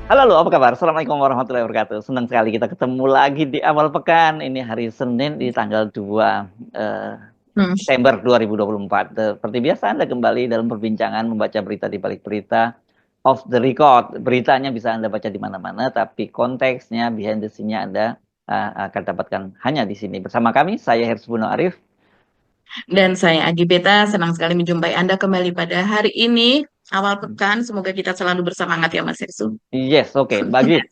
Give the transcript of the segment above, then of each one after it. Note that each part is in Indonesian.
Halo, apa kabar? Assalamualaikum warahmatullahi wabarakatuh. Senang sekali kita ketemu lagi di awal pekan. Ini hari Senin di tanggal 2 Hmm. Desember 2024. Seperti biasa, Anda kembali dalam perbincangan membaca berita di balik berita off the record. Beritanya bisa Anda baca di mana-mana, tapi konteksnya, behind the scene-nya Anda akan dapatkan hanya di sini. Bersama kami, saya Hersbuno Arif. Dan saya Agi Beta, senang sekali menjumpai Anda kembali pada hari ini, awal pekan. Semoga kita selalu bersemangat ya Mas Irsu. Yes, oke. Bagi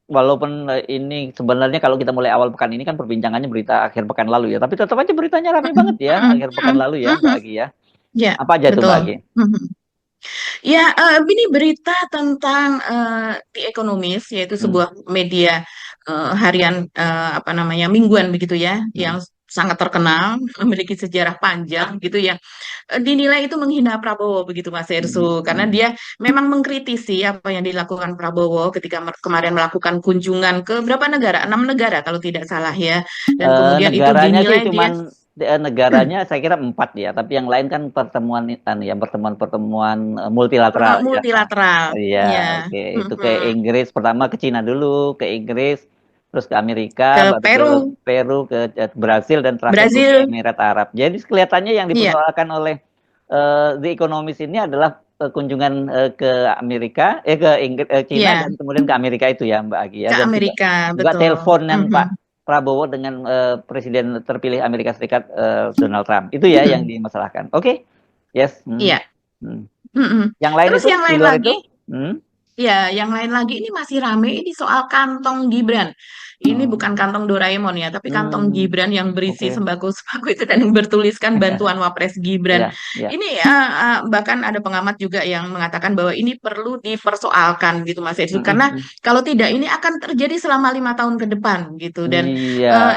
walaupun ini sebenarnya kalau kita mulai awal pekan ini kan perbincangannya berita akhir pekan lalu ya, tapi tetap aja beritanya rame banget ya akhir pekan lalu ya, Mbak Agi ya. Ya, Apa aja itu Mbak Agi? betul. Ya, ini berita tentang The Economist, yaitu Hmm, sebuah media harian, apa namanya, mingguan begitu ya, hmm. yang sangat terkenal, memiliki sejarah panjang gitu yang dinilai itu menghina Prabowo begitu Mas Hmm, Ersu, karena hmm. dia memang mengkritisi apa yang dilakukan Prabowo ketika kemarin melakukan kunjungan ke berapa negara, 6 negara kalau tidak salah ya, dan kemudian itu Negaranya sih dinilai dia cuman negaranya saya kira 4 ya, tapi yang lain kan pertemuan ya pertemuan-pertemuan multilateral ya. multilateral, Iya, ya, oke. Itu ke Inggris pertama, ke Cina dulu, ke Inggris, terus ke Amerika, ke baru ke Peru, Peru, ke Brasil, dan terakhir Uni Brazil, Emirat Arab. Jadi kelihatannya yang iya, dipersoalkan oleh The Economist ini adalah kunjungan ke Amerika, ke Inggris, Cina, iya, dan kemudian ke Amerika itu ya Mbak Agi ya, ke dan Amerika, juga betul. teleponan Mhm, Pak Prabowo dengan Presiden terpilih Amerika Serikat Donald Trump. Itu ya yang mhm, dimasalahkan. Oke, yes. iya. Hmm. Mhm. Yang lain Terus itu yang di lain luar lagi, itu? Hmm? ya, yang lain lagi ini masih rame ini soal kantong Gibran. Ini bukan Oh. kantong Doraemon ya, tapi kantong Hmm, Gibran yang berisi oke. sembako-sembako itu dan yang bertuliskan bantuan Wapres Gibran. Ya, ya. Ini bahkan ada pengamat juga yang mengatakan bahwa ini perlu dipersoalkan gitu Mas Edsu, Mm-mm, karena mm. kalau tidak ini akan terjadi selama 5 tahun ke depan gitu. Dan Iya, eh,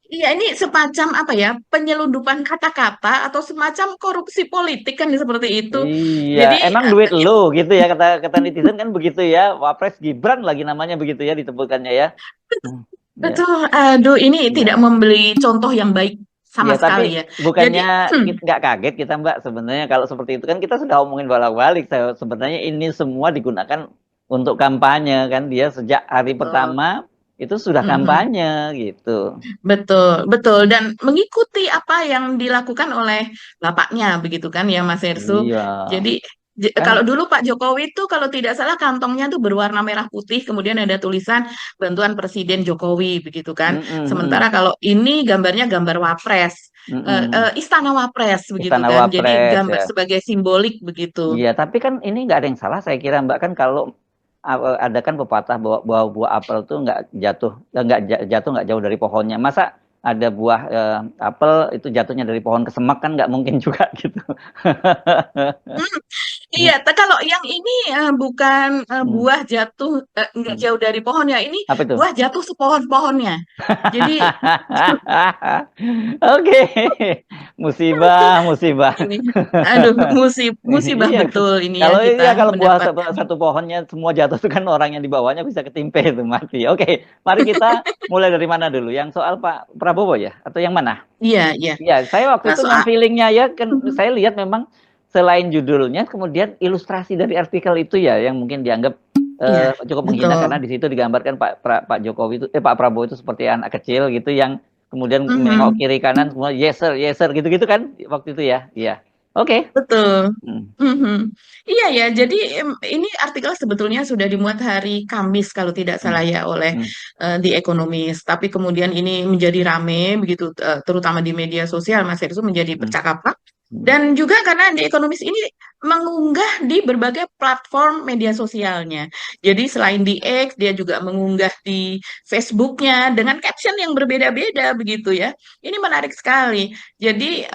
iya, ini semacam apa ya, penyelundupan kata-kata atau semacam korupsi politik kan seperti itu. iya. Jadi Emang duit lu gitu ya, kata kata netizen kan begitu ya. Wapres Gibran lagi namanya begitu ya disebutkannya ya. Hmm, ya, betul, aduh, ini tidak iya. memberi contoh yang baik Iya, sama tapi sekali ya. Jadi, bukannya kita nggak kaget kita Mbak sebenarnya kalau seperti itu kan kita sudah omongin bolak-balik. Sebenarnya ini semua digunakan untuk kampanye kan, dia sejak hari betul, pertama itu sudah mhm, kampanye gitu. betul, betul, dan mengikuti apa yang dilakukan oleh bapaknya, begitu kan ya Mas Hersu. Iya, Jadi, kan. kalau dulu Pak Jokowi itu kalau tidak salah kantongnya tuh berwarna merah putih, kemudian ada tulisan bantuan Presiden Jokowi, begitu kan. Mm-mm, Sementara mm-mm, kalau ini gambarnya gambar Wapres, mm-mm. Istana Wapres, begitu Istana kan. Jadi Wapres gambar ya. sebagai simbolik begitu. Iya, tapi kan ini nggak ada yang salah saya kira Mbak, kan kalau ada kan pepatah bahwa buah apel tuh nggak jatuh jatuh nggak jauh dari pohonnya. Masa ada buah apel itu jatuhnya dari pohon kesemak, kan nggak mungkin juga gitu. Hmm, iya, kalau yang ini bukan Hmm, buah jatuh nggak hmm. jauh dari pohon ya, ini Apa itu? buah jatuh sepohon-pohonnya. Jadi Oke, musibah, musibah. ini, aduh, musibah Iya, betul ini ya kalau kita iya kalau buah mendapatkan. satu pohonnya semua jatuh itu kan orang yang di bawahnya bisa ketimpe itu mati. Oke, mari kita mulai dari mana dulu? Yang soal Pak Prabowo ya, atau yang mana? Iya, iya. Iya, saya waktu Nah, itu memang soal feelingnya ya kan, saya lihat memang selain judulnya, kemudian ilustrasi dari artikel itu ya yang mungkin dianggap iya, cukup menghina, karena betul. di situ digambarkan Pak Jokowi itu Pak Prabowo itu seperti anak kecil gitu yang kemudian menengok Mhm, kiri kanan semua yes sir gitu-gitu kan waktu itu ya. Iya. Oke. betul. Hmm, Mhm. Iya ya, jadi ini artikel sebetulnya sudah dimuat hari Kamis kalau tidak hmm, salah ya oleh hmm, The Economist. Tapi kemudian ini menjadi rame begitu, terutama di media sosial, Mas Hersu menjadi hmm, percakapan. hmm, Dan juga karena The Economist ini mengunggah di berbagai platform media sosialnya. Jadi selain di X, dia juga mengunggah di Facebooknya dengan caption yang berbeda-beda begitu ya. Ini menarik sekali. Jadi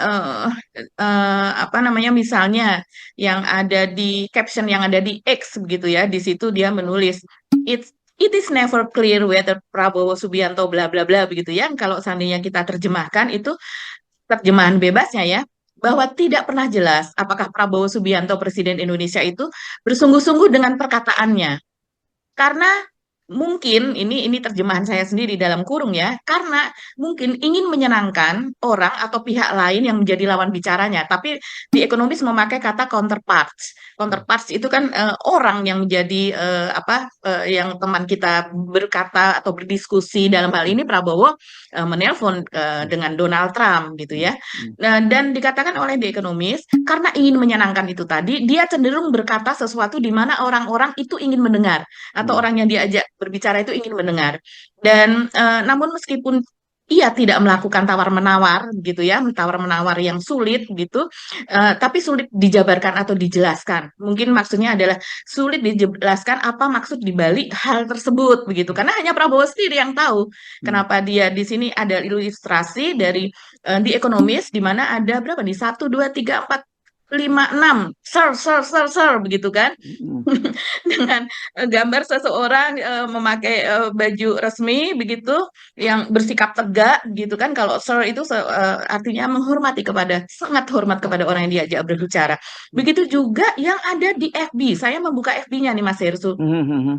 apa namanya, misalnya yang ada di caption yang ada di X begitu ya, di situ dia menulis It is never clear whether Prabowo Subianto bla bla bla begitu ya. Kalau seandainya kita terjemahkan itu terjemahan bebasnya ya, bahwa tidak pernah jelas apakah Prabowo Subianto Presiden Indonesia itu bersungguh-sungguh dengan perkataannya. Karena mungkin ini terjemahan saya sendiri dalam kurung ya, karena mungkin ingin menyenangkan orang atau pihak lain yang menjadi lawan bicaranya. Tapi di ekonomis memakai kata counterparts. Counterparts itu kan orang yang menjadi yang teman kita berkata atau berdiskusi dalam hal ini Prabowo menelpon dengan Donald Trump gitu Hmm, ya. hmm, Nah, dan dikatakan oleh The Economist karena ingin menyenangkan itu tadi, dia cenderung berkata sesuatu di mana orang-orang itu ingin mendengar atau hmm, orang yang diajak berbicara itu ingin mendengar. Dan namun meskipun ia tidak melakukan tawar-menawar gitu ya, tawar-menawar yang sulit gitu, tapi sulit dijabarkan atau dijelaskan. Mungkin maksudnya adalah sulit dijelaskan apa maksud dibalik hal tersebut begitu, karena hanya Prabowo sendiri yang tahu hmm, kenapa dia di sini ada ilustrasi dari The Economist di mana ada berapa nih? Satu, dua, tiga, empat, lima, enam, sir, begitu kan? hmm, Dengan gambar seseorang memakai baju resmi begitu yang bersikap tegak gitu kan. Kalau sir itu artinya menghormati kepada sangat hormat kepada orang yang diajak berbicara. hmm, Begitu juga yang ada di FB. Saya membuka FB-nya nih Mas Hersu. hmm, hmm, hmm.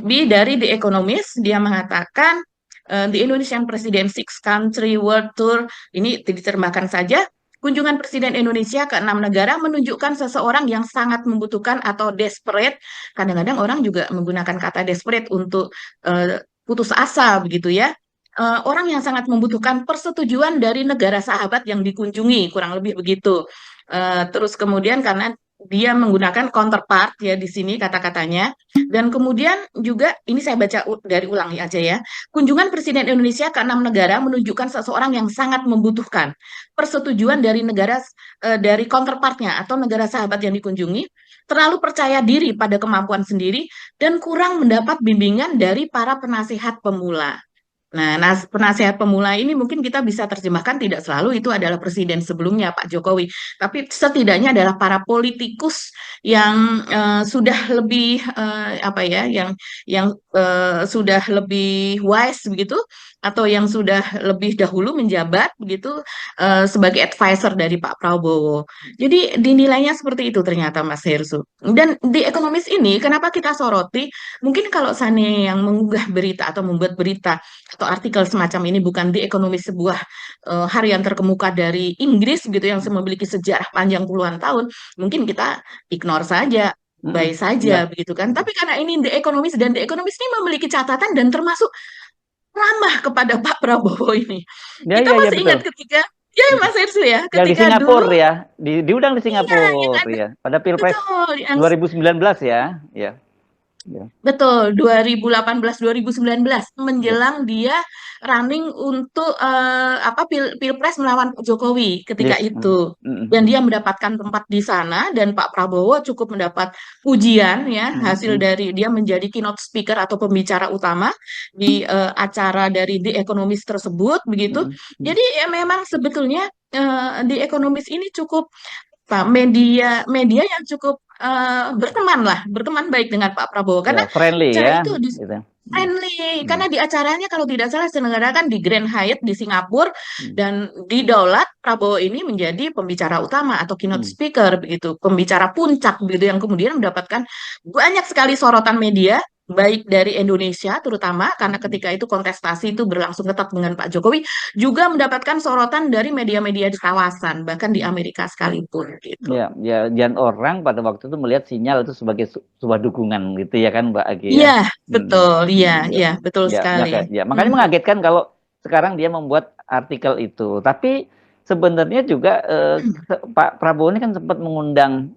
FB dari The Economist dia mengatakan The Indonesian President Six Country World Tour ini diterjemahkan saja. Kunjungan Presiden Indonesia ke 6 negara menunjukkan seseorang yang sangat membutuhkan atau desperate. Kadang-kadang orang juga menggunakan kata desperate untuk putus asa begitu ya. Orang yang sangat membutuhkan persetujuan dari negara sahabat yang dikunjungi, kurang lebih begitu. Terus kemudian karena dia menggunakan counterpart ya di sini kata-katanya. Dan kemudian juga ini saya baca dari ulang aja ya. Kunjungan Presiden Indonesia ke 6 negara menunjukkan seseorang yang sangat membutuhkan persetujuan dari negara dari counterpartnya atau negara sahabat yang dikunjungi, terlalu percaya diri pada kemampuan sendiri dan kurang mendapat bimbingan dari para penasihat pemula. Nah, penasehat pemula ini mungkin kita bisa terjemahkan tidak selalu itu adalah presiden sebelumnya Pak Jokowi, tapi setidaknya adalah para politikus yang sudah lebih apa ya, yang sudah lebih wise begitu, atau yang sudah lebih dahulu menjabat begitu sebagai advisor dari Pak Prabowo. Jadi dinilainya seperti itu ternyata Mas Hersu. Dan di ekonomis ini kenapa kita soroti? Mungkin kalau seandainya yang mengunggah berita atau membuat berita atau artikel semacam ini bukan di ekonomi sebuah harian terkemuka dari Inggris gitu yang memiliki sejarah panjang puluhan tahun, mungkin kita ignore saja, Hmm, baik saja ya, begitu kan. Tapi karena ini The Economist dan The Economist ini memiliki catatan dan termasuk ramah kepada Pak Prabowo ini. ya, Kita ya, ya, masih betul. ingat ketika ya Mas Ersu ya, Yang di ketika dulu Singapura ya, diundang di iya yang Singapura ada ya, pada Pilpres betul yang 2019 ya, ya, ya, betul, 2018-2019 ya. menjelang dia running untuk Pilpres melawan Pak Jokowi ketika Yes. Hmm, itu. hmm, Dan hmm, dia mendapatkan tempat di sana dan Pak Prabowo cukup mendapat pujian ya hmm, hasil hmm, dari dia menjadi keynote speaker atau pembicara utama di acara dari The Economist tersebut begitu. hmm, hmm. Jadi ya memang sebetulnya The Economist ini cukup media media yang cukup berteman lah, berteman baik dengan Pak Prabowo Ya, karena friendly acara ya, itu gitu. Hmm, friendly hmm, karena di acaranya kalau tidak salah diselenggarakan di Grand Hyatt di Singapura hmm, dan di Daulat Prabowo ini menjadi pembicara utama atau keynote hmm, speaker begitu, pembicara puncak begitu yang kemudian mendapatkan banyak sekali sorotan media baik dari Indonesia terutama karena hmm. ketika itu kontestasi itu berlangsung ketat dengan Pak Jokowi juga mendapatkan sorotan dari media-media di kawasan bahkan di Amerika sekalipun gitu. Ya, ya, dan orang pada waktu itu melihat sinyal itu sebagai sebuah dukungan gitu ya kan Mbak Agi ya. Iya, Hmm, betul, iya, ya, iya, betul ya, sekali. ya, makanya Mhm, mengagetkan kalau sekarang dia membuat artikel itu. Tapi sebenarnya juga Pak Prabowo ini kan sempat mengundang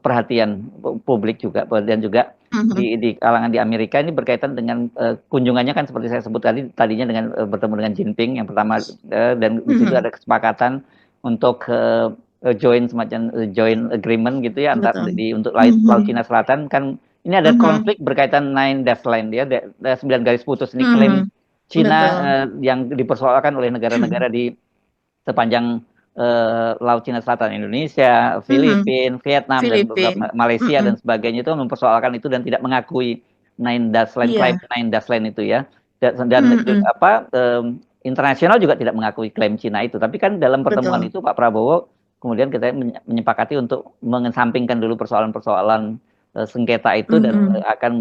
perhatian publik juga, dan juga mhm, di kalangan di Amerika ini berkaitan dengan kunjungannya kan seperti saya sebut tadinya dengan bertemu dengan Jinping yang pertama, dan di situ mhm, ada kesepakatan untuk join semacam joint agreement gitu ya antar betul. untuk Laut Mhm, Cina Selatan kan ini ada mhm, konflik berkaitan Nine Dash Line ya, 9 garis putus ini klaim mhm, Cina betul. yang dipersoalkan oleh negara-negara di sepanjang Laut Cina Selatan, Indonesia, Mhm, Filipina, Vietnam dan Filipin. beberapa Malaysia dan Mhm, sebagainya itu mempersoalkan itu dan tidak mengakui Nine Dash Line, klaim iya. Nine Dash Line itu ya, dan Mhm, apa internasional juga tidak mengakui klaim Cina itu. Tapi kan dalam pertemuan betul. itu Pak Prabowo kemudian kita menyepakati untuk mengesampingkan dulu persoalan-persoalan sengketa itu dan Mhm. akan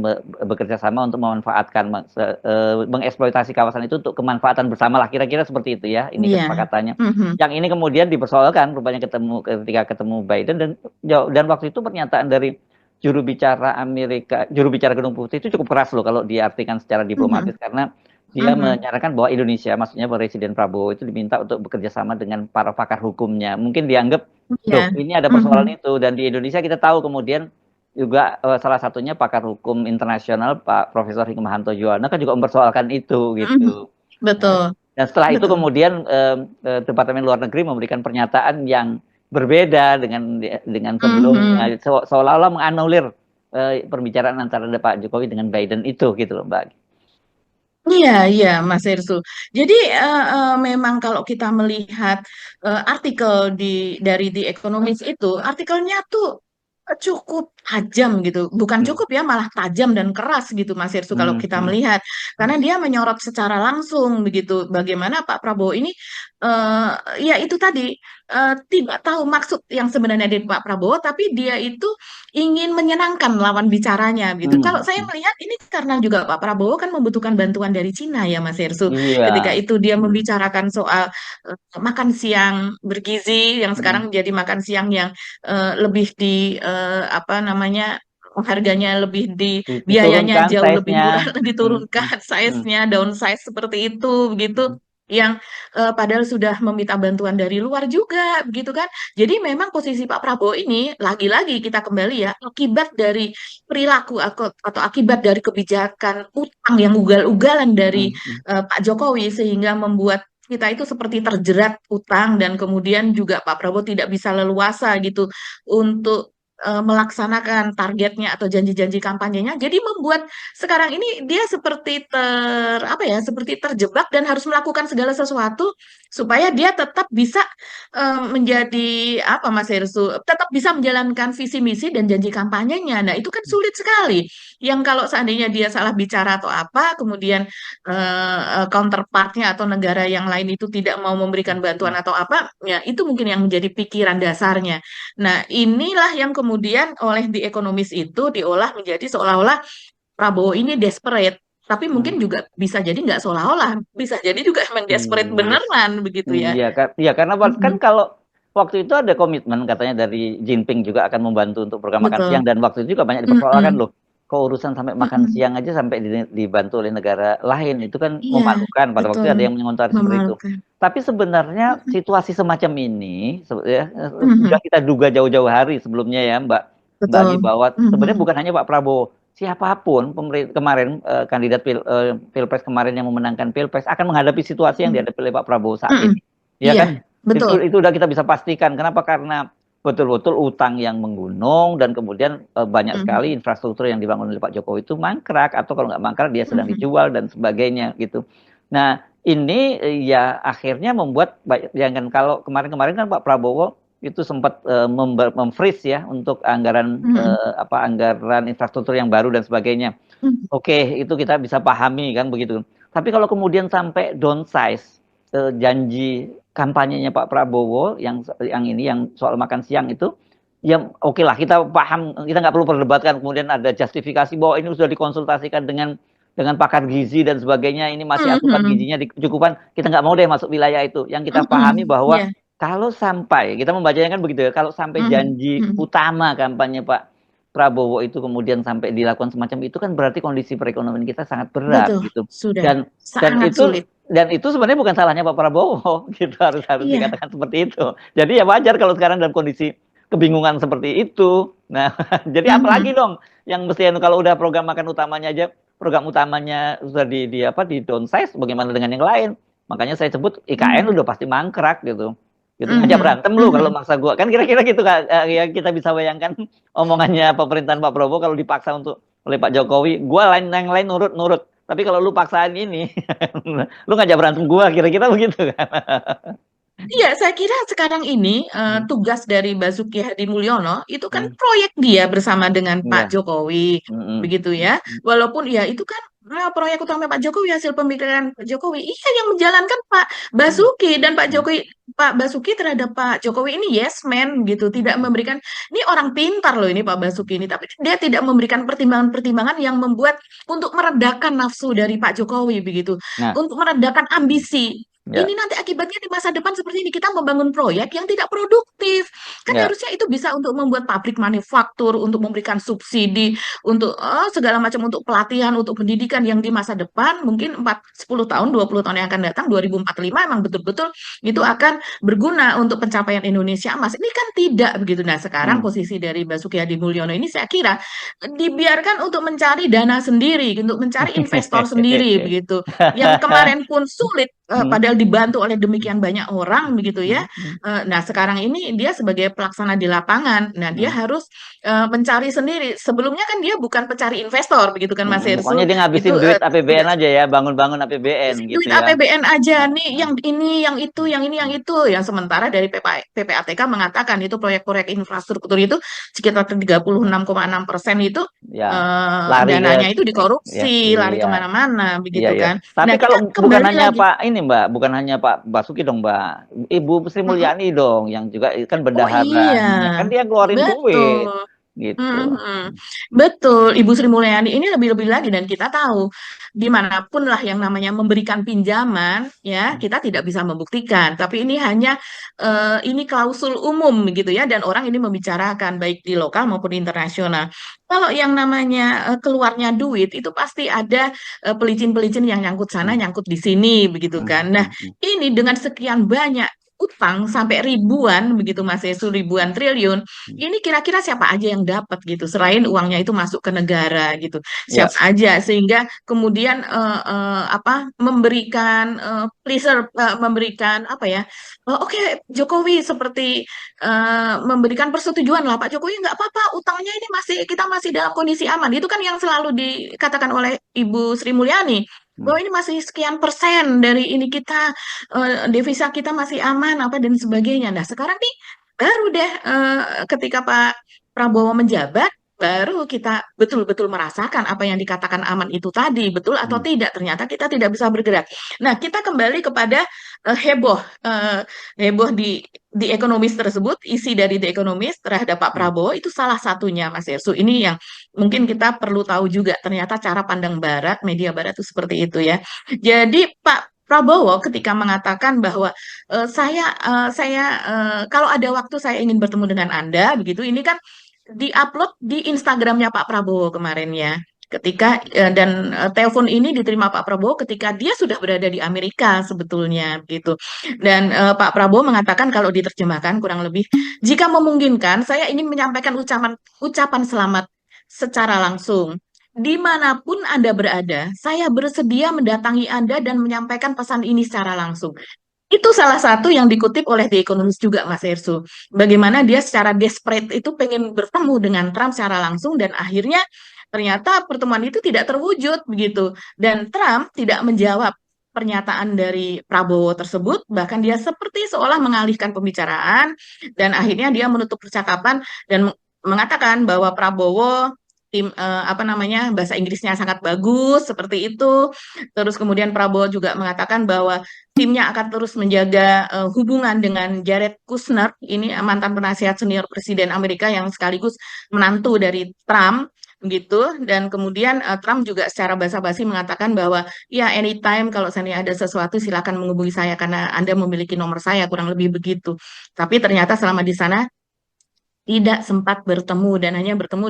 bekerja sama untuk memanfaatkan mengeksploitasi kawasan itu untuk kemanfaatan bersama lah kira-kira seperti itu ya ini Iya. kesepakatannya. Mhm. Yang ini kemudian dipersoalkan rupanya ketika ketemu Biden dan waktu itu pernyataan dari juru bicara Gedung Putih itu cukup keras loh kalau diartikan secara Mhm. diplomatis karena dia Mhm. menyarankan bahwa Indonesia, maksudnya Presiden Prabowo itu diminta untuk bekerja sama dengan para pakar hukumnya. Mungkin dianggap, loh Iya. ini ada persoalan Mhm. itu dan di Indonesia kita tahu kemudian juga salah satunya pakar hukum internasional Pak Profesor Hikmahanto Juwana kan juga mempersoalkan itu Mhm. gitu. Nah, Betul. dan setelah itu Betul. kemudian Departemen Luar Negeri memberikan pernyataan yang berbeda dengan Mhm. sebelumnya, seolah-olah menganulir perbicaraan antara Pak Jokowi dengan Biden itu gitu loh Mbak. Iya, iya, Mas Ersu. Jadi memang kalau kita melihat artikel dari The Economist itu, artikelnya tuh cukup tajam gitu. Bukan Hmm. cukup ya, malah tajam dan keras gitu, Mas Ersu. Kalau Hmm. kita Hmm. melihat, karena dia menyorot secara langsung begitu, bagaimana Pak Prabowo ini, eh, ya itu tadi tidak tahu maksud yang sebenarnya dari Pak Prabowo, tapi dia itu ingin menyenangkan lawan bicaranya gitu. Hmm. Kalau saya melihat ini karena juga Pak Prabowo kan membutuhkan bantuan dari Cina ya Mas Hersu. Iya. Ketika itu dia membicarakan soal makan siang bergizi yang sekarang Hmm. menjadi makan siang yang lebih di apa namanya harganya lebih di biayanya Diturunkan jauh lebih size-nya. murah Hmm. Hmm. diturunkan Hmm. size-nya downsize seperti itu begitu Hmm. yang padahal sudah meminta bantuan dari luar juga begitu kan. Jadi memang posisi Pak Prabowo ini lagi-lagi kita kembali ya akibat dari perilaku atau akibat dari kebijakan utang yang ugal-ugalan dari Hmm. Hmm. Pak Jokowi sehingga membuat kita itu seperti terjerat utang dan kemudian juga Pak Prabowo tidak bisa leluasa gitu untuk melaksanakan targetnya atau janji-janji kampanyenya. Jadi membuat sekarang ini dia seperti apa ya, seperti terjebak dan harus melakukan segala sesuatu supaya dia tetap bisa menjadi apa Mas Hersu, tetap bisa menjalankan visi misi dan janji kampanyenya. Nah, itu kan sulit sekali. Yang kalau seandainya dia salah bicara atau apa, kemudian counterpartnya atau negara yang lain itu tidak mau memberikan bantuan Hmm. atau apa, ya itu mungkin yang menjadi pikiran dasarnya. Nah, inilah yang kemudian oleh The Economist itu diolah menjadi seolah-olah Prabowo ini desperate. Tapi Hmm. mungkin juga bisa jadi nggak seolah-olah, bisa jadi juga emang desperate Iya. beneran begitu ya. Iya kan, iya karena kan Mhm. kalau waktu itu ada komitmen katanya dari Jinping juga akan membantu untuk program makan Betul. siang dan waktu itu juga banyak dipersoalkan Mhm. loh. Keurusan sampai makan Mhm. siang aja sampai dibantu oleh negara lain itu kan Iya, memalukan pada waktu itu betul. ada yang mengomentari seperti itu. Memalukan. Tapi sebenarnya Mhm. situasi semacam ini ya, sudah Mhm. kita duga jauh-jauh hari sebelumnya ya Mbak Agi Betul. bahwa sebenarnya Mhm. bukan hanya Pak Prabowo, siapapun kemarin kandidat Pilpres kemarin yang memenangkan Pilpres akan menghadapi situasi yang Mhm. dihadapi oleh Pak Prabowo saat Mhm. ini. Ya Iya, kan? betul. Itu udah kita bisa pastikan. Kenapa? Karena betul-betul utang yang menggunung dan kemudian banyak sekali Mhm. infrastruktur yang dibangun oleh Pak Jokowi itu mangkrak atau kalau nggak mangkrak dia sedang Mhm. dijual dan sebagainya gitu. Nah ini ya akhirnya membuat jangan kalau kemarin-kemarin kan Pak Prabowo itu sempat memfreeze ya untuk anggaran Mhm. anggaran infrastruktur yang baru dan sebagainya. Mhm. Oke, itu kita bisa pahami kan begitu. Tapi kalau kemudian sampai downsize janji kampanyenya Pak Prabowo yang ini yang soal makan siang itu, ya oke lah kita paham, kita nggak perlu perdebatkan kemudian ada justifikasi bahwa ini sudah dikonsultasikan dengan pakar gizi dan sebagainya, ini masih asupan Mhm. gizinya dicukupan, kita nggak mau deh masuk wilayah itu. Yang kita pahami Mhm. bahwa Iya. kalau sampai kita membacanya kan begitu ya, kalau sampai Mhm. janji Mhm. utama kampanye Pak Prabowo itu kemudian sampai dilakukan semacam itu kan berarti kondisi perekonomian kita sangat berat Betul, gitu. sudah Dan dan sangat itu sulit. dan itu sebenarnya bukan salahnya Pak Prabowo gitu harus harus Iya. dikatakan seperti itu. Jadi ya wajar kalau sekarang dalam kondisi kebingungan seperti itu. Nah, jadi Mhm. apalagi dong yang mesti kalau udah program makan utamanya aja program utamanya sudah di downsize bagaimana dengan yang lain? Makanya saya sebut IKN Mhm. udah pasti mangkrak gitu. Gitu ngajak Mhm. berantem lu kalau Mhm. maksa gua. Kan kira-kira gitu kan ya kita bisa bayangkan omongannya pemerintahan Pak Prabowo kalau dipaksa untuk oleh Pak Jokowi, gua yang lain nurut-nurut. Tapi kalau lu paksain ini, lu ngajak berantem gua, kira-kira begitu kan. Iya, saya kira sekarang ini Hmm, tugas dari Basuki Hadi Mulyono itu kan hmm, proyek dia bersama dengan Pak iya. Jokowi, Hmm, hmm, begitu ya. hmm, Walaupun ya itu kan proyek utama Pak Jokowi, hasil pemikiran Pak Jokowi. Iya, yang menjalankan Pak hmm, Basuki, dan hmm, Pak Basuki terhadap Pak Jokowi ini yes man gitu, tidak hmm, memberikan, ini orang pintar loh ini Pak Basuki ini, tapi dia tidak memberikan pertimbangan-pertimbangan yang membuat untuk meredakan nafsu dari Pak Jokowi begitu, nah, untuk meredakan ambisi. Ini ya, nanti akibatnya di masa depan seperti ini, kita membangun proyek yang tidak produktif. Kan ya, harusnya itu bisa untuk membuat pabrik manufaktur, untuk memberikan subsidi, untuk segala macam, untuk pelatihan, untuk pendidikan yang di masa depan mungkin 10 tahun, 20 tahun yang akan datang, 2045 emang betul-betul itu akan berguna untuk pencapaian Indonesia Emas. Ini kan tidak begitu. Nah, sekarang hmm. posisi dari Basuki Hadi Mulyono ini saya kira dibiarkan untuk mencari dana sendiri, untuk mencari investor sendiri begitu. Yang kemarin pun sulit, Hmm, padahal dibantu oleh demikian banyak orang begitu ya. hmm, hmm, Nah, sekarang ini dia sebagai pelaksana di lapangan. Nah, dia hmm. harus mencari sendiri. Sebelumnya kan dia bukan pencari investor begitu kan Mas Pokoknya Hersu. dia Itu ngabisin duit APBN tidak, aja ya, bangun-bangun APBN gitu duit ya. APBN aja Nah, nih, nah, yang ini, yang itu, yang ini, yang hmm, itu. Yang sementara dari PPATK mengatakan itu proyek-proyek infrastruktur itu sekitar 36,6% itu ya lari ke dananya itu ya, dikorupsi, lari iya. kemana-mana Iya begitu ya. kan. Tapi Nah, kalau kita bukan kembali hanya lagi. Pak ini Mbak, bukan hanya Pak Basuki dong Mbak. Ibu Sri Mm-mm. Mulyani dong yang juga kan Oh iya, bendaharanya. Kan dia ngeluarin duit betul. gitu. Mhm. Betul, Ibu Sri Mulyani ini lebih-lebih lagi, dan kita tahu dimanapun lah yang namanya memberikan pinjaman, ya kita tidak bisa membuktikan. Tapi ini hanya ini klausul umum gitu ya, dan orang ini membicarakan baik di lokal maupun internasional. Kalau yang namanya keluarnya duit itu pasti ada pelicin-pelicin yang nyangkut sana, Hmm, nyangkut di sini, begitu hmm, kan. Nah, hmm, hmm. ini dengan sekian banyak utang sampai ribuan begitu Mas Yesus, ribuan triliun, Hmm. ini kira-kira siapa aja yang dapat gitu, selain uangnya itu masuk ke negara gitu, Ya, siapa aja, sehingga kemudian apa, memberikan pleasure, memberikan apa ya, oke, Jokowi seperti memberikan persetujuan lah, Pak Jokowi nggak apa-apa, utangnya ini masih, kita masih dalam kondisi aman, itu kan yang selalu dikatakan oleh Ibu Sri Mulyani, hmm. bahwa ini masih sekian persen dari ini kita, devisa kita masih aman apa dan sebagainya. Nah, sekarang nih baru deh ketika Pak Prabowo menjabat, baru kita betul-betul merasakan apa yang dikatakan aman itu tadi, betul atau Hmm. tidak. Ternyata kita tidak bisa bergerak. Nah, kita kembali kepada eh, heboh di ekonomis tersebut, isi dari The Economist terhadap Pak Hmm. Prabowo itu salah satunya, Mas Yersu. Ini yang mungkin kita perlu tahu juga. Ternyata cara pandang Barat, media Barat itu seperti itu ya. Jadi Pak Prabowo ketika mengatakan bahwa kalau ada waktu saya ingin bertemu dengan Anda begitu, ini kan diupload di Instagramnya Pak Prabowo kemarin ya. Ketika dan telepon ini diterima Pak Prabowo ketika dia sudah berada di Amerika sebetulnya gitu. Dan Pak Prabowo mengatakan kalau diterjemahkan kurang lebih, jika memungkinkan saya ingin menyampaikan ucapan ucapan selamat secara langsung. Dimanapun Anda berada, saya bersedia mendatangi Anda dan menyampaikan pesan ini secara langsung. Itu salah satu yang dikutip oleh The Economist juga, Mas Ersu. Bagaimana dia secara desperate itu pengen bertemu dengan Trump secara langsung, dan akhirnya ternyata pertemuan itu tidak terwujud begitu. Dan Trump tidak menjawab pernyataan dari Prabowo tersebut, bahkan dia seperti seolah mengalihkan pembicaraan, dan akhirnya dia menutup percakapan dan mengatakan bahwa Prabowo apa namanya, bahasa Inggrisnya sangat bagus seperti itu. Terus kemudian Prabowo juga mengatakan bahwa timnya akan terus menjaga hubungan dengan Jared Kushner, ini mantan penasihat senior Presiden Amerika yang sekaligus menantu dari Trump gitu. Dan kemudian Trump juga secara basa-basi mengatakan bahwa ya anytime kalau seandainya ada sesuatu silakan menghubungi saya karena Anda memiliki nomor saya, kurang lebih begitu. Tapi ternyata selama di sana tidak sempat bertemu, dan hanya bertemu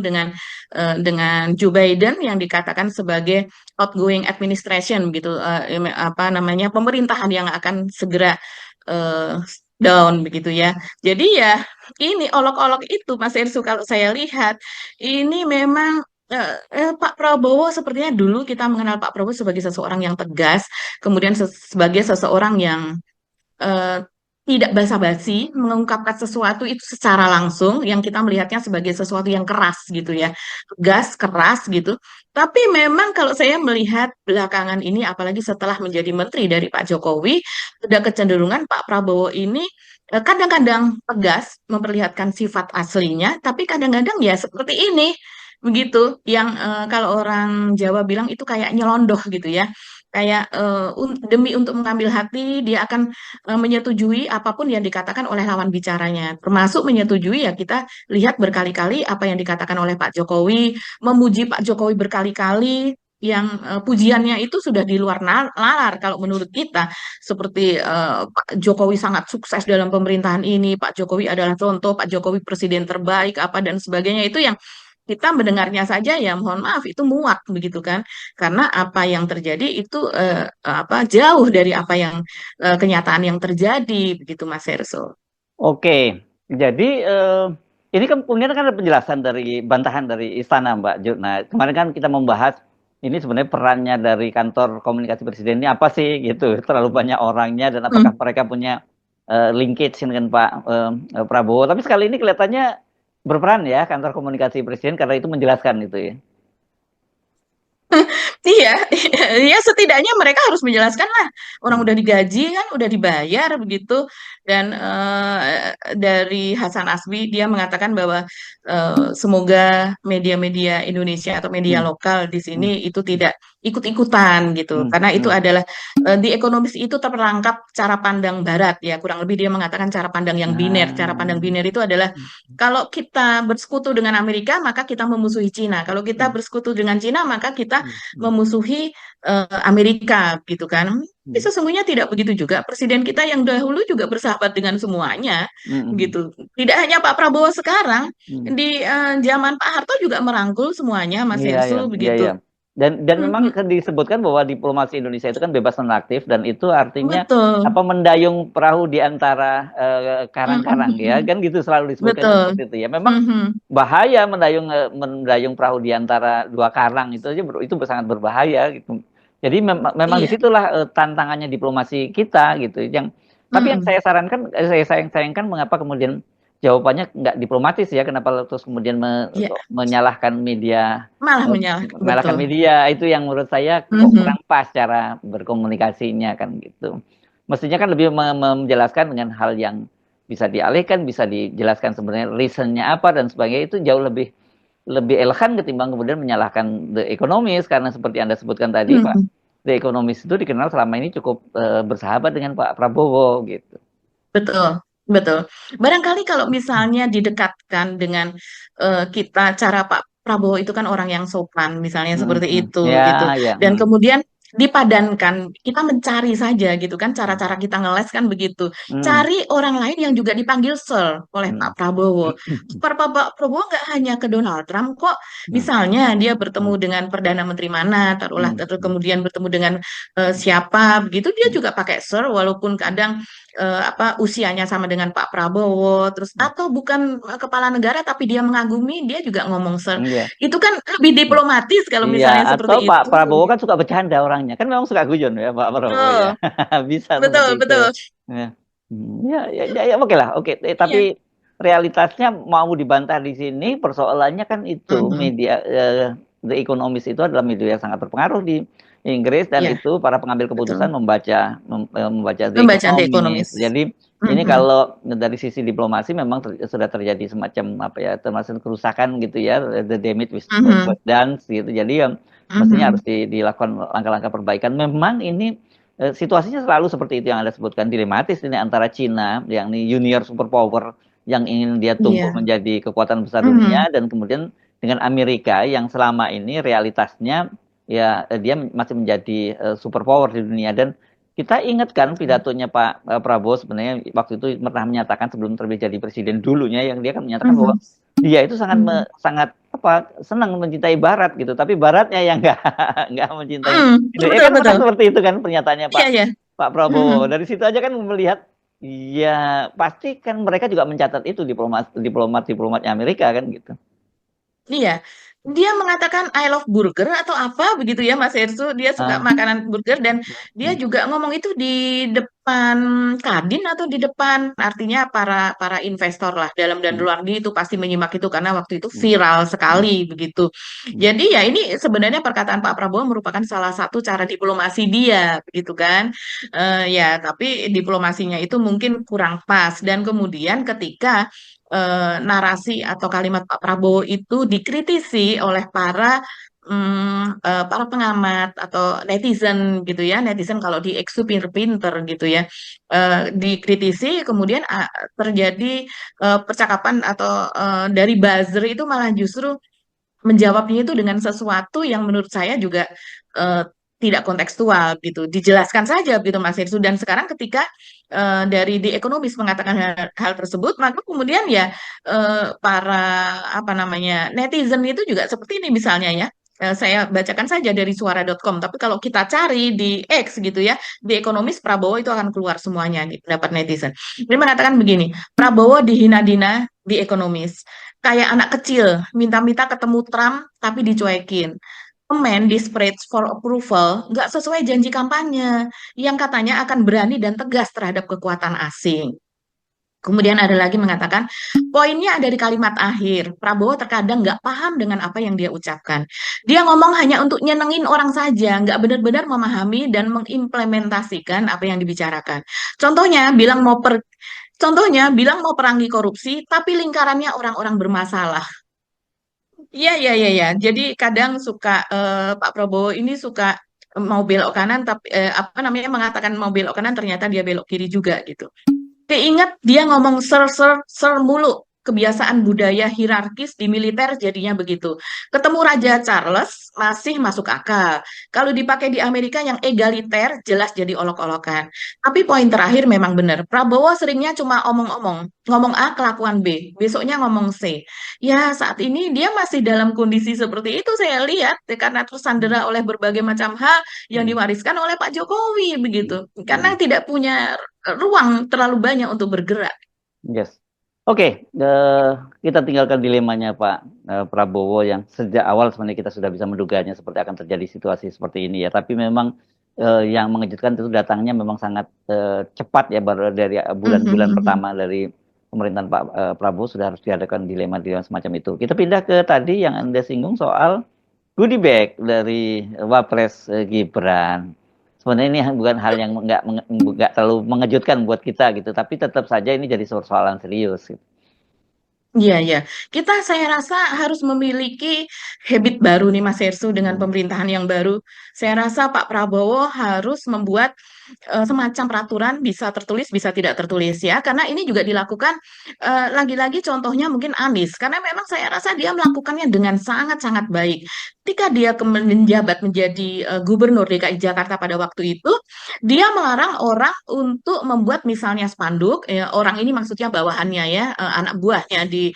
dengan Joe Biden yang dikatakan sebagai outgoing administration gitu, apa namanya, pemerintahan yang akan segera down begitu ya. Jadi ya ini olok-olok itu Mas Ersu, kalau saya lihat ini memang Pak Prabowo sepertinya dulu kita mengenal Pak Prabowo sebagai seseorang yang tegas, kemudian sebagai seseorang yang eh, tidak basa-basi mengungkapkan sesuatu itu secara langsung yang kita melihatnya sebagai sesuatu yang keras gitu ya, gas keras gitu. Tapi memang kalau saya melihat belakangan ini apalagi setelah menjadi menteri dari Pak Jokowi, ada kecenderungan Pak Prabowo ini kadang-kadang tegas memperlihatkan sifat aslinya, tapi kadang-kadang ya seperti ini begitu yang kalau orang Jawa bilang itu kayak nyelondoh gitu ya. Kayak demi untuk mengambil hati dia akan menyetujui apapun yang dikatakan oleh lawan bicaranya, termasuk menyetujui ya kita lihat berkali-kali apa yang dikatakan oleh Pak Jokowi, memuji Pak Jokowi berkali-kali, yang pujiannya itu sudah di luar nalar kalau menurut kita, seperti Pak Jokowi sangat sukses dalam pemerintahan ini, Pak Jokowi adalah contoh, Pak Jokowi presiden terbaik apa dan sebagainya itu yang kita mendengarnya saja ya mohon maaf itu muak begitu kan karena apa yang terjadi itu apa jauh dari apa yang kenyataan yang terjadi begitu Mas Herso. Oke, jadi ini kan kemudian kan ada penjelasan dari bantahan dari Istana, Mbak Ju. Nah, kemarin kan kita membahas ini sebenarnya perannya dari kantor komunikasi presiden ini apa sih gitu. Terlalu banyak orangnya dan apakah Hmm. mereka punya linkage dengan Pak Prabowo. Tapi sekali ini kelihatannya berperan ya kantor komunikasi presiden karena itu menjelaskan itu ya. Iya, ya setidaknya mereka harus menjelaskan lah. Orang udah digaji kan, udah dibayar begitu. Dan dari Hasan Asbi dia mengatakan bahwa semoga media-media Indonesia atau media Hmm, lokal di sini hmm, itu tidak ikut-ikutan gitu. hmm, Karena itu hmm, adalah di ekonomis itu terperangkap cara pandang Barat ya. Kurang lebih dia mengatakan cara pandang yang biner. Cara pandang nah, biner itu adalah hmm, kalau kita bersekutu dengan Amerika maka kita memusuhi Cina. Kalau kita hmm, bersekutu dengan Cina maka kita hmm, hmm, memusuhi Amerika gitu kan. Tapi hmm, sesungguhnya tidak begitu juga. Presiden kita yang dahulu juga bersahabat dengan semuanya hmm, hmm, gitu. Tidak hanya Pak Prabowo sekarang, hmm. di zaman Pak Harto juga merangkul semuanya, Mas Iya, iya, Hersul iya, iya. begitu. Dan memang Mhm. kan disebutkan bahwa diplomasi Indonesia itu kan bebas non aktif dan itu artinya Betul. apa mendayung perahu di antara karang-karang ya Mhm. kan gitu selalu disebutkan Betul. seperti itu ya. Memang Mhm. bahaya mendayung perahu di antara dua karang itu aja itu sangat berbahaya gitu. Jadi memang Iya. disitulah tantangannya diplomasi kita gitu. Yang tapi yang Mhm. saya sarankan, saya sayangkan mengapa kemudian jawabannya nggak diplomatis ya, kenapa terus kemudian Iya, menyalahkan media malah menyalahkan menyalahkan betul. media itu yang menurut saya kok Mhm. kurang pas cara berkomunikasinya kan gitu. Mestinya kan lebih menjelaskan dengan hal yang bisa dialihkan, bisa dijelaskan sebenarnya reasonnya apa dan sebagainya itu jauh lebih lebih elegan ketimbang kemudian menyalahkan The Economist karena seperti Anda sebutkan tadi Pak, Mhm. The Economist itu dikenal selama ini cukup bersahabat dengan Pak Prabowo gitu. Betul, betul. Barangkali kalau misalnya didekatkan dengan kita, cara Pak Prabowo itu kan orang yang sopan, misalnya Mm, seperti mm. itu, gitu. Ya, ya. Dan Mm, kemudian dipadankan, kita mencari saja, gitu kan, mm, cara-cara kita ngeles kan begitu. mm, Cari orang lain yang juga dipanggil Sir oleh Pak mm, Prabowo. Pak Prabowo nggak hanya ke Donald Trump kok. mm, Misalnya dia bertemu mm, dengan Perdana Menteri mana, taruhlah, mm, terus mm, kemudian bertemu dengan siapa, begitu dia juga pakai Sir, walaupun kadang apa usianya sama dengan Pak Prabowo terus mm, atau bukan kepala negara tapi dia mengagumi dia juga ngomong mm, ya. itu kan lebih diplomatis kalau Iya, misalnya atau seperti Pak itu. Prabowo kan suka bercanda orangnya. Kan memang suka guyon ya Pak Prabowo ya. Betul, Bisa betul, seperti itu. betul. Ya, ya, ya, ya, ya, oke lah. Oke, tapi Iya. realitasnya mau dibantah di sini persoalannya kan itu Mhm. media The Economist itu adalah media yang sangat berpengaruh di Inggris dan Iya, itu para pengambil keputusan betul. membaca The Membaca The Economist. Economist. Jadi ini Mhm. kalau dari sisi diplomasi memang sudah terjadi semacam apa ya termasuk kerusakan gitu ya the damage Mhm. was done gitu. Jadi yang mestinya harus Mhm. dilakukan langkah-langkah perbaikan. Memang ini situasinya selalu seperti itu yang Anda sebutkan dilematis ini antara Cina yang ini junior superpower yang ingin dia tumbuh Iya. menjadi kekuatan besar Mhm. dunia dan kemudian dengan Amerika yang selama ini realitasnya ya dia masih menjadi superpower di dunia dan kita ingat kan pidatonya Pak Prabowo sebenarnya waktu itu pernah menyatakan sebelum terpilih jadi presiden dulunya yang dia kan menyatakan bahwa Mhm. dia itu sangat Mhm. sangat apa senang mencintai Barat gitu tapi Baratnya yang nggak mencintai Mhm. Indonesia Betul, kan pernah betul. seperti itu kan pernyataannya Iya, iya. Pak Prabowo Mhm. dari situ aja kan melihat ya pasti kan mereka juga mencatat itu diplomat diplomatnya Amerika kan gitu. Iya, dia mengatakan I love burger atau apa begitu ya Mas Ersu. Dia suka Ah, makanan burger dan dia hmm, juga ngomong itu di depan Kadin atau di depan artinya para investor lah dalam dan hmm, luar negeri itu pasti menyimak itu karena waktu itu hmm, viral hmm, sekali begitu. hmm, Jadi ya ini sebenarnya perkataan Pak Prabowo merupakan salah satu cara diplomasi dia begitu kan. Ya tapi diplomasinya itu mungkin kurang pas dan kemudian ketika narasi atau kalimat Pak Prabowo itu dikritisi oleh para pengamat atau netizen gitu ya, netizen kalau di X itu pinter-pinter gitu ya, dikritisi kemudian terjadi percakapan atau dari buzzer itu malah justru menjawabnya itu dengan sesuatu yang menurut saya juga eh, tidak kontekstual gitu. Dijelaskan saja gitu Mas Hirsu. Dan sekarang ketika dari The Economist mengatakan hal tersebut, maka kemudian ya para apa namanya netizen itu juga seperti ini misalnya ya. Saya bacakan saja dari suara.com, tapi kalau kita cari di X gitu ya, The Economist Prabowo itu akan keluar semuanya di pendapat netizen. Dia mengatakan begini, Prabowo dihina-dina di Economist kayak anak kecil minta-minta ketemu Trump tapi dicuekin. Komen desperate for approval nggak sesuai janji kampanye yang katanya akan berani dan tegas terhadap kekuatan asing. Kemudian ada lagi mengatakan, poinnya ada di kalimat akhir. Prabowo terkadang nggak paham dengan apa yang dia ucapkan. Dia ngomong hanya untuk nyenengin orang saja, nggak benar-benar memahami dan mengimplementasikan apa yang dibicarakan. Contohnya, bilang mau perangi korupsi, tapi lingkarannya orang-orang bermasalah. Iya, iya, iya, iya. Jadi kadang suka Pak Prabowo ini suka mau belok kanan, tapi apa namanya mengatakan mau belok kanan, ternyata dia belok kiri juga gitu. Keinget dia ngomong ser mulu. Kebiasaan budaya hierarkis di militer jadinya begitu. Ketemu Raja Charles masih masuk akal. Kalau dipakai di Amerika yang egaliter jelas jadi olok-olokan. Tapi poin terakhir memang benar. Prabowo seringnya cuma omong-omong. Ngomong A kelakuan B. Besoknya ngomong C. Ya saat ini dia masih dalam kondisi seperti itu saya lihat. Karena tersandera oleh berbagai macam hal yang hmm, diwariskan oleh Pak Jokowi begitu. hmm. Karena tidak punya ruang terlalu banyak untuk bergerak. Yes. Oke, kita tinggalkan dilemanya Pak Prabowo yang sejak awal sebenarnya kita sudah bisa menduganya seperti akan terjadi situasi seperti ini ya. Tapi memang yang mengejutkan itu datangnya memang sangat cepat ya, baru dari bulan-bulan pertama dari pemerintahan Pak Prabowo sudah harus dihadapan dilema-dilema semacam itu. Kita pindah ke tadi yang Anda singgung soal goodie bag dari Wapres Gibran. Sebenarnya ini bukan hal yang nggak terlalu mengejutkan buat kita gitu, tapi tetap saja ini jadi persoalan serius. Gitu. Iya, iya. Saya rasa harus memiliki habit baru nih Mas Hersu dengan Hmm, pemerintahan yang baru. Saya rasa Pak Prabowo harus membuat semacam peraturan bisa tertulis, bisa tidak tertulis ya. Karena ini juga dilakukan lagi-lagi contohnya mungkin Anies. Karena memang saya rasa dia melakukannya dengan sangat-sangat baik. Ketika dia menjabat menjadi gubernur DKI Jakarta pada waktu itu, dia melarang orang untuk membuat misalnya spanduk, ya, orang ini maksudnya bawahannya ya, anak buahnya di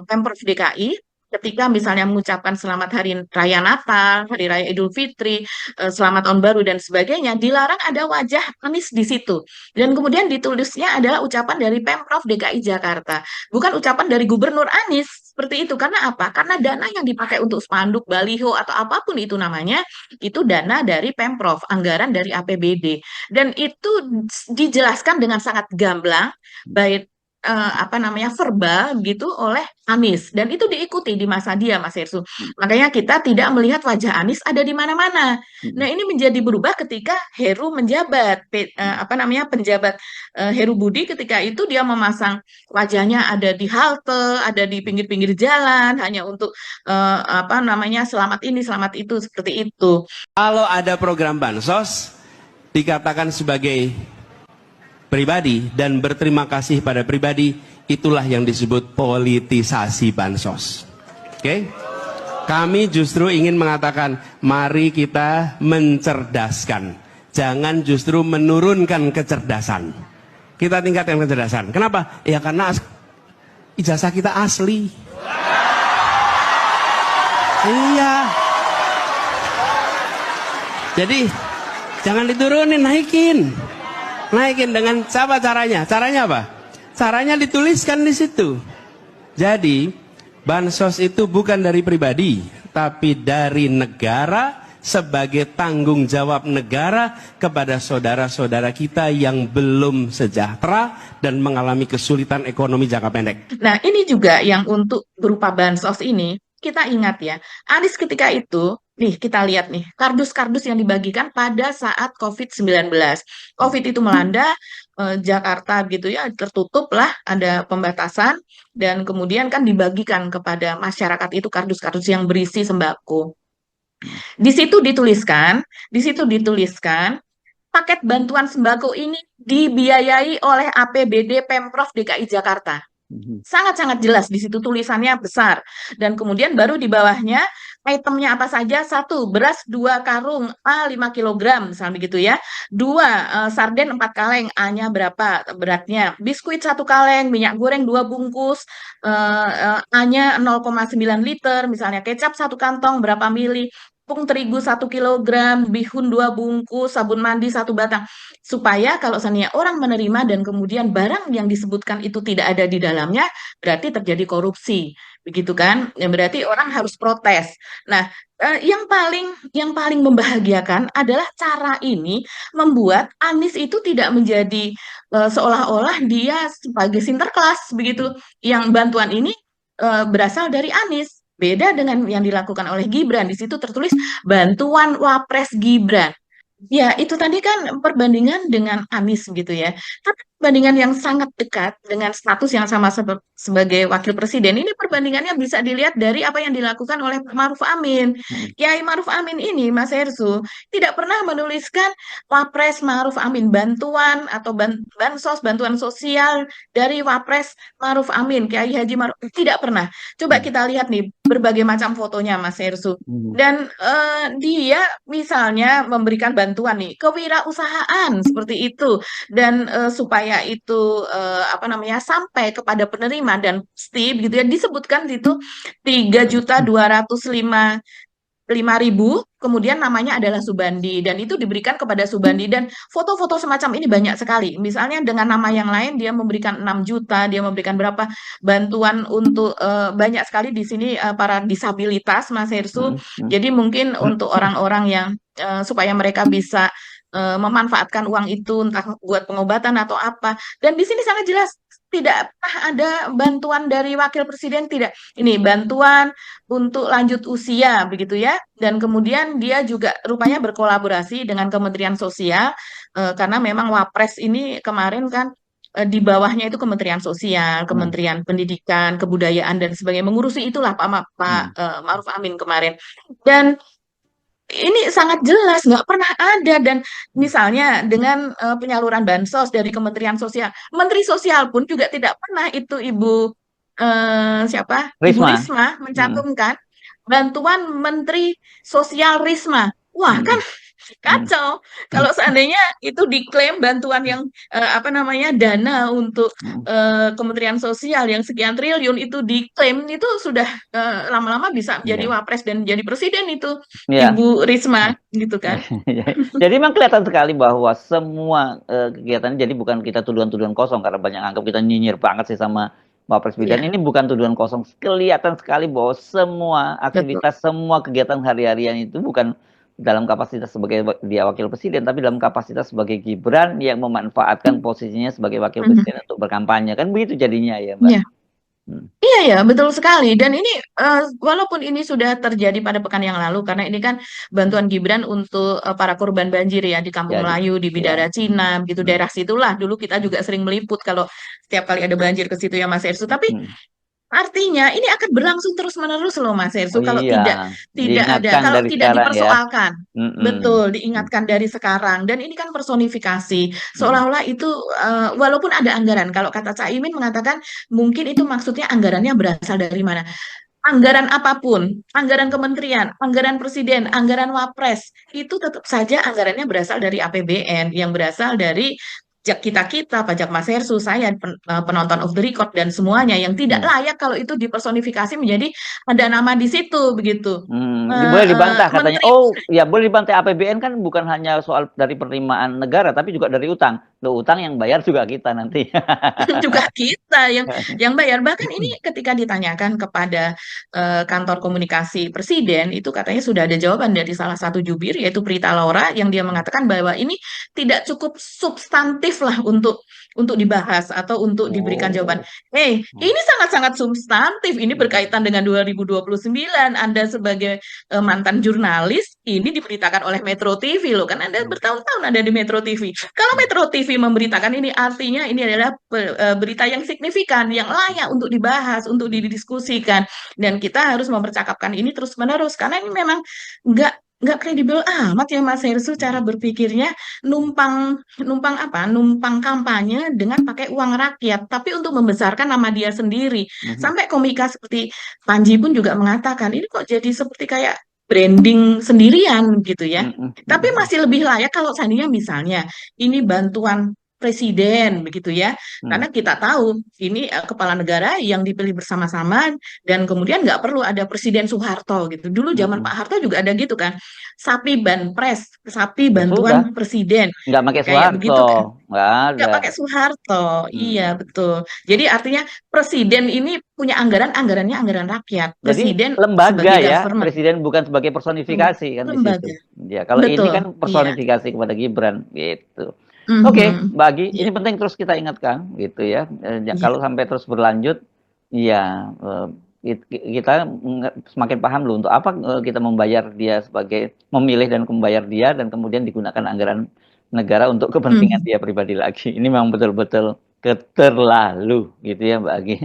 Pemprov DKI, ketika misalnya mengucapkan selamat hari raya Natal, hari raya Idul Fitri, selamat tahun baru dan sebagainya, dilarang ada wajah Anies di situ. Dan kemudian ditulisnya adalah ucapan dari Pemprov DKI Jakarta, bukan ucapan dari Gubernur Anies. Seperti itu karena apa? Karena dana yang dipakai untuk spanduk, baliho atau apapun itu namanya, itu dana dari Pemprov, anggaran dari APBD. Dan itu dijelaskan dengan sangat gamblang, baik apa namanya verbal gitu oleh Anies dan itu diikuti di masa dia Mas Hersu. Makanya kita tidak melihat wajah Anies ada di mana-mana. hmm, Nah, ini menjadi berubah ketika Heru menjabat apa namanya penjabat Heru Budi ketika itu dia memasang wajahnya ada di halte, ada di pinggir-pinggir jalan hanya untuk apa namanya selamat ini, selamat itu seperti itu. Kalau ada program bansos, dikatakan sebagai pribadi dan berterima kasih pada pribadi, itulah yang disebut politisasi bansos. Oke? Kami justru ingin mengatakan, mari kita mencerdaskan. Jangan justru menurunkan kecerdasan. Kita tingkatkan kecerdasan. Kenapa? Ya karena ijazah kita asli. Iya. Jadi jangan diturunin, naikin. Naikin dengan siapa caranya? Caranya apa? Caranya dituliskan di situ. Jadi Bansos itu bukan dari pribadi, tapi dari negara sebagai tanggung jawab negara kepada saudara-saudara kita yang belum sejahtera dan mengalami kesulitan ekonomi jangka pendek. Nah, ini juga yang untuk berupa bansos ini, kita ingat ya, Anies ketika itu, nih kita lihat nih, kardus-kardus yang dibagikan pada saat COVID-19. COVID itu melanda Jakarta gitu ya, tertutup lah, ada pembatasan, dan kemudian kan dibagikan kepada masyarakat itu kardus-kardus yang berisi sembako. Di situ dituliskan, paket bantuan sembako ini dibiayai oleh APBD Pemprov DKI Jakarta. Sangat-sangat jelas di situ tulisannya besar. Dan kemudian baru di bawahnya itemnya apa saja? 1, beras 2 karung A 5 kilogram, misalnya begitu ya. 2, sarden 4 kaleng, A-nya berapa beratnya. Biskuit 1 kaleng, minyak goreng 2 bungkus, A-nya 0,9 liter, misalnya kecap 1 kantong berapa mili. Tepung terigu 1 kilogram, bihun 2 bungkus, sabun mandi 1 batang. Supaya kalau seandainya orang menerima dan kemudian barang yang disebutkan itu tidak ada di dalamnya, berarti terjadi korupsi. Begitu kan? Ya, berarti orang harus protes. Nah, yang paling membahagiakan adalah cara ini membuat Anies itu tidak menjadi seolah-olah dia sebagai sinterklas begitu. Yang bantuan ini berasal dari Anies. Beda dengan yang dilakukan oleh Gibran. Di situ tertulis bantuan Wapres Gibran. Ya, itu tadi kan perbandingan dengan Anies gitu ya. Tapi perbandingan yang sangat dekat dengan status yang sama sebagai wakil presiden. Ini perbandingannya bisa dilihat dari apa yang dilakukan oleh Pak Maruf Amin. Kiai Maruf Amin ini, Mas Hersu, tidak pernah menuliskan Wapres Maruf Amin, bantuan atau bansos, bantuan sosial dari Wapres Maruf Amin, Kiai Haji Maruf, tidak pernah. Coba kita lihat nih berbagai macam fotonya, Mas Hersu. Dan dia misalnya memberikan bantuan nih kewirausahaan seperti itu, dan supaya itu apa namanya sampai kepada penerima dan pasti gitu ya, disebutkan itu 3.205.000, kemudian namanya adalah Subandi, dan itu diberikan kepada Subandi, dan foto-foto semacam ini banyak sekali. Misalnya dengan nama yang lain dia memberikan 6 juta, dia memberikan berapa bantuan untuk banyak sekali di sini para disabilitas, Mas Hersu. Jadi mungkin untuk orang-orang yang supaya mereka bisa memanfaatkan uang itu entah buat pengobatan atau apa. Dan di sini sangat jelas tidak pernah ada bantuan dari wakil presiden, tidak. Ini bantuan untuk lanjut usia begitu ya. Dan kemudian dia juga rupanya berkolaborasi dengan Kementerian Sosial karena memang Wapres ini kemarin kan di bawahnya itu Kementerian Sosial, Kementerian Pendidikan, Kebudayaan dan sebagainya, mengurusi itulah Pak Maruf Amin kemarin. Dan ini sangat jelas nggak pernah ada. Dan misalnya dengan penyaluran bansos dari Kementerian Sosial, Menteri Sosial pun juga tidak pernah itu Ibu siapa? Ibu Risma mencantumkan bantuan Menteri Sosial Risma. Wah, kan kacau. Kalau seandainya itu diklaim bantuan yang apa namanya dana untuk Kementerian Sosial yang sekian triliun itu diklaim, itu sudah lama-lama bisa menjadi wapres dan jadi presiden itu Ibu Risma gitu kan. Jadi memang kelihatan sekali bahwa semua kegiatan jadi bukan kita tuduhan-tuduhan kosong, karena banyak anggap kita nyinyir banget sih sama Wapres Bidan. Ini bukan tuduhan kosong, kelihatan sekali bahwa semua aktivitas, semua kegiatan hari-harian itu bukan dalam kapasitas sebagai dia wakil presiden, tapi dalam kapasitas sebagai Gibran yang memanfaatkan posisinya sebagai wakil presiden untuk berkampanye, kan begitu jadinya ya Mbak. Iya ya, betul sekali. Dan ini walaupun ini sudah terjadi pada pekan yang lalu, karena ini kan bantuan Gibran untuk para korban banjir ya di Kampung Melayu, di Bidara Cina, begitu daerah situlah dulu kita juga sering meliput kalau setiap kali ada banjir ke situ ya Mas Hersu. Tapi artinya ini akan berlangsung terus-menerus loh Mas Hersu, kalau tidak ada, kalau tidak dipersoalkan. Betul, diingatkan dari sekarang. Dan ini kan personifikasi, seolah-olah itu walaupun ada anggaran, kalau kata Caimin mengatakan mungkin itu maksudnya anggarannya berasal dari mana. Anggaran apapun, anggaran kementerian, anggaran presiden, anggaran wapres, itu tetap saja anggarannya berasal dari APBN, yang berasal dari kita, pajak Mas Hersu, saya penonton off the record dan semuanya yang tidak layak kalau itu dipersonifikasi menjadi ada nama di situ begitu. Boleh dibantah katanya. Menteri Oh, ya boleh dibantah. APBN kan bukan hanya soal dari penerimaan negara, tapi juga dari utang. Loh, utang yang bayar juga kita nanti. juga kita yang bayar. Bahkan ini ketika ditanyakan kepada kantor komunikasi presiden, itu katanya sudah ada jawaban dari salah satu jubir yaitu Prita Laura yang dia mengatakan bahwa ini tidak cukup substantif lah untuk dibahas atau untuk diberikan jawaban. Ini sangat-sangat substantif. Ini berkaitan dengan 2029. Anda sebagai mantan jurnalis ini diberitakan oleh Metro TV loh, kan Anda bertahun-tahun ada di Metro TV. Kalau Metro TV memberitakan ini artinya ini adalah berita yang signifikan, yang layak untuk dibahas, untuk didiskusikan, dan kita harus mempercakapkan ini terus-menerus karena ini memang nggak kredibel amat ya Mas Hersu cara berpikirnya, numpang kampanye dengan pakai uang rakyat, tapi untuk membesarkan nama dia sendiri. Sampai komika seperti Panji pun juga mengatakan ini kok jadi seperti kayak branding sendirian gitu ya. Tapi masih lebih layak kalau seandainya misalnya ini bantuan presiden begitu ya. Karena kita tahu ini kepala negara yang dipilih bersama-sama dan kemudian nggak perlu ada Presiden Soeharto gitu. Dulu zaman Pak Harto juga ada gitu kan. Sapi banpres, sapi bantuan presiden. Nggak pakai Kayak begitu Soeharto, kan. nggak ada. Nggak pakai Soeharto. Iya, betul. Jadi artinya presiden ini punya anggarannya anggaran rakyat. Jadi Presiden lembaga sebagai ya, government. presiden bukan sebagai personifikasi kan di situ. Lembaga. Ya, kalau ini Betul. kan Iya. personifikasi kepada Gibran gitu. Oke, Mbak Agi, ini penting terus kita ingatkan gitu ya. Kalau sampai terus berlanjut, ya kita semakin paham loh untuk apa kita membayar dia sebagai memilih dan membayar dia dan kemudian digunakan anggaran negara untuk kepentingan dia pribadi lagi. Ini memang betul-betul keterlalu gitu ya Mbak Agi.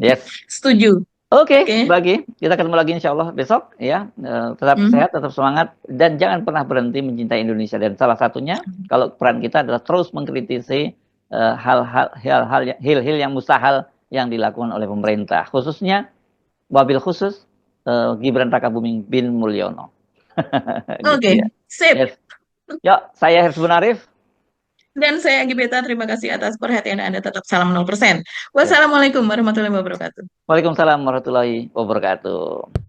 Yes. Setuju. Oke, Mbak Agi, kita ketemu lagi insya Allah besok ya. Tetap sehat, tetap semangat, dan jangan pernah berhenti mencintai Indonesia. Dan salah satunya, kalau peran kita adalah terus mengkritisi hal-hal yang mustahil yang dilakukan oleh pemerintah, khususnya wabil khusus Gibran Rakabuming bin Mulyono. Oke, sip. Yes. Yuk, saya Hersbun Arif. Dan saya Agi Beta, terima kasih atas perhatian Anda, tetap salam 0%. Wassalamualaikum warahmatullahi wabarakatuh. Waalaikumsalam warahmatullahi wabarakatuh.